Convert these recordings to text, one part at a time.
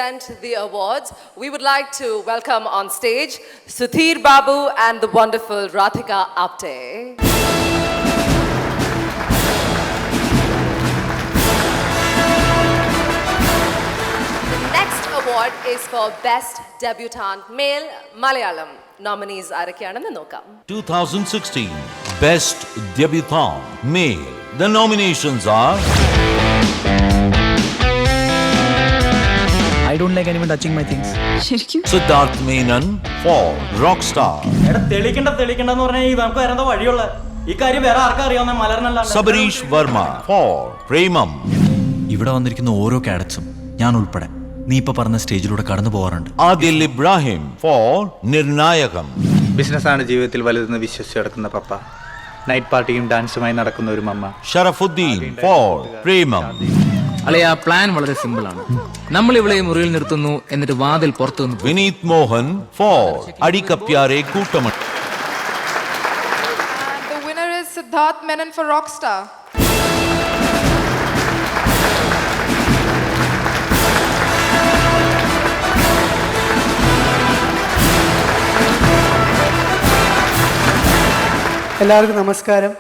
present the awards, we would like to welcome on stage Sudhir Babu and the wonderful Radhika Apte. Award is for Best Debutant Male Malayalam. Nominees ആരൊക്കെയാണെന്ന് നോക്കാം. 2016 Best Debutant Male. The nominations are I don't like anyone touching my things. ശരിക്കും Siddharth Menon for Rockstar. തെളിയിക്കണ്ടെന്ന് പറഞ്ഞാൽ നമുക്ക് വരേണ്ട വഴിയുള്ള ഈ കാര്യം വേറെ ആർക്കും അറിയാവുന്ന മലർന്നല്ല. Sabarish Verma for Premam. ഇവിടെ വന്നിരിക്കുന്ന ഓരോ കാഡറ്റ്സും ഞാൻ ഉൾപ്പെടെ നീ ഇപ്പൊ പറഞ്ഞ സ്റ്റേജിലൂടെ കടന്നു പോകാറുണ്ട്. Adil Ibrahim for Nirnayakam. ബിസിനസ്സാണ് ജീവിതത്തിൽ വലുതെന്ന് വിശ്വസിച്ച് നടക്കുന്ന പപ്പ, നൈറ്റ് പാർട്ടിയും ഡാൻസുമായി നടക്കുന്ന ഒരു മമ്മ. Sharafuddin for Premam. അളയ പ്ലാൻ വളരെ സിമ്പിൾ ആണ്. നമ്മൾ ഇവിടെ മുറിയിൽ നിർത്തുന്നു, എന്നിട്ട് വാതിൽ പുറത്തു നിന്ന് Vineet Mohan for Adikappyare Kootaman. And the winner is Siddharth Menon for Rockstar. എല്ലാവർക്കും നമസ്കാരം.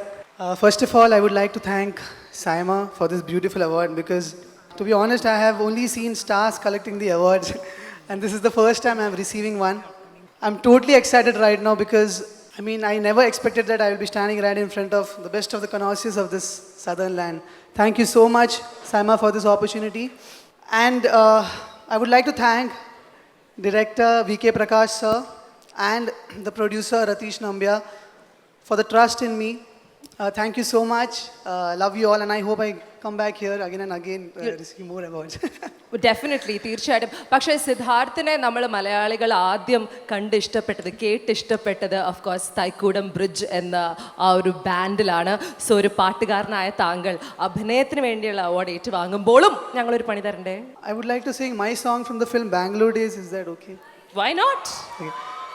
First of all, I would like to thank Saima for this beautiful award because, to be honest, I have only seen stars collecting the awards and this is the first time I'm receiving one. I'm totally excited right now because, I never expected that I will be standing right in front of the best of the connoisseurs of this southern land. Thank you so much, Saima, for this opportunity. And I would like to thank Director V.K. Prakash sir and the producer Ratish Nambia for the trust in me. Thank you so much. Love you all and I hope I come back here again and again receive more awards. Definitely, തീർച്ചയായിട്ടും. പക്ഷേ സിദ്ധാർത്ഥിനെ നമ്മൾ മലയാളികൾ ആദ്യം കേട്ടിഷ്ടപ്പെട്ടത് of course Thykoodam bridge എന്ന ആ ഒരു ബാൻഡിലാണ്. So ഒരു പാട്ടുകാരനായ താങ്കൾ അഭിനയത്തിന് വേണ്ടിയുള്ള അവാർഡ് ഏറ്റുവാങ്ങുമ്പോഴും ഞങ്ങളൊരു പണി തരണ്ടേ? I would like to sing my song from the film Bangalore Days. Is that okay? Why not? Okay.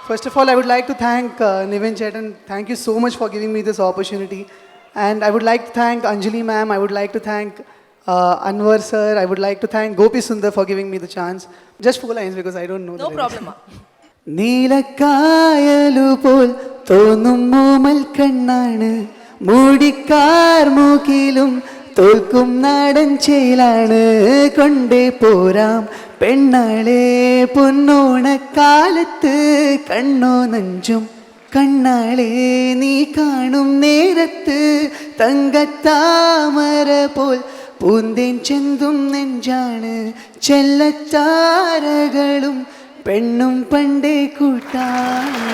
First of all, I would like to thank Nivin Chetan. Thank you so much for giving me this opportunity. And I would like to thank Anjali ma'am. I would like to thank Anwar sir. I would like to thank Gopi Sundar for giving me the chance. Just 4 lines because I don't know. No problem. നീലക്കായലുപോൽ തോന്നും മോമൽ കണ്ണാണ്, മൂടിക്കാർ മൂക്കിലും തോൽക്കും നാടൻ ചേലാണ്, കൊണ്ടേ പോരാം പെണ്ണാളെ പൊന്നോണക്കാലത്ത് കണ്ണോ നെഞ്ചും കണ്ണാളെ നീ കാണും നേരത്ത്, തങ്കത്താമര പോൽ പൂന്തേൻ ചെന്തും നെഞ്ചാണ്, ചെല്ലത്താരകളും പെണ്ണും പണ്ടേ കൂട്ടാണ്.